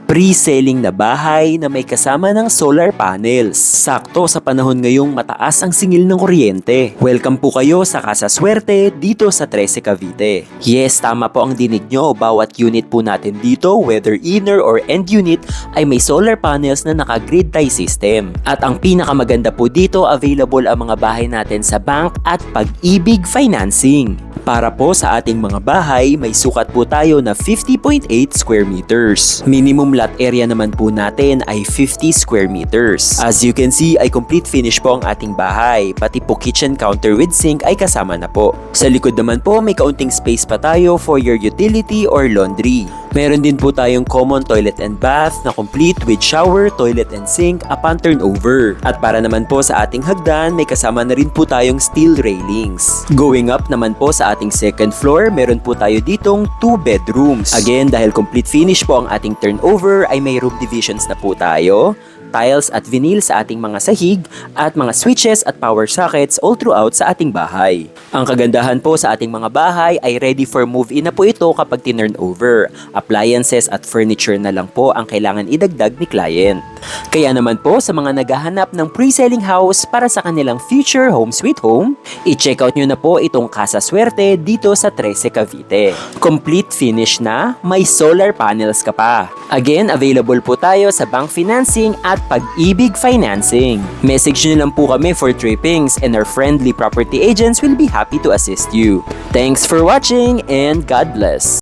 Pre-selling na bahay na may kasama ng solar panels. Sakto sa panahon ngayong mataas ang singil ng kuryente. Welcome po kayo sa Casa Swerte dito sa 13 Cavite. Yes, tama po ang dinig nyo. Bawat unit po natin dito, whether inner or end unit, ay may solar panels na naka-grid tie system. At ang pinakamaganda po dito, available ang mga bahay natin sa bank at Pag-ibig Financing. Para po sa ating mga bahay, may sukat po tayo na 50.8 square meters. Minimum lot area naman po natin ay 50 square meters. As you can see, ay complete finish po ang ating bahay. Pati po kitchen counter with sink ay kasama na po. Sa likod naman po, may kaunting space pa tayo for your utility or laundry. Meron din po tayong common toilet and bath na complete with shower, toilet and sink upon turnover. At para naman po sa ating hagdan, may kasama na rin po tayong steel railings. Going up naman po sa ating second floor, meron po tayo ditong 2 bedrooms. Again, dahil complete finish po ang ating turnover, ay may room divisions na po tayo, tiles at vinyl sa ating mga sahig, at mga switches at power sockets all throughout sa ating bahay. Ang kagandahan po sa ating mga bahay ay ready for move-in na po ito kapag tinurn over. Appliances at furniture na lang po ang kailangan idagdag ni client. Kaya naman po sa mga naghahanap ng pre-selling house para sa kanilang future home sweet home, i-check out nyo na po itong Casa Swerte dito sa 13 Cavite. Complete finish na, may solar panels ka pa. Again, available po tayo sa bank financing at Pag-ibig Financing. Message nyo lang po kami for trippings and our friendly property agents will be happy to assist you. Thanks for watching and God bless!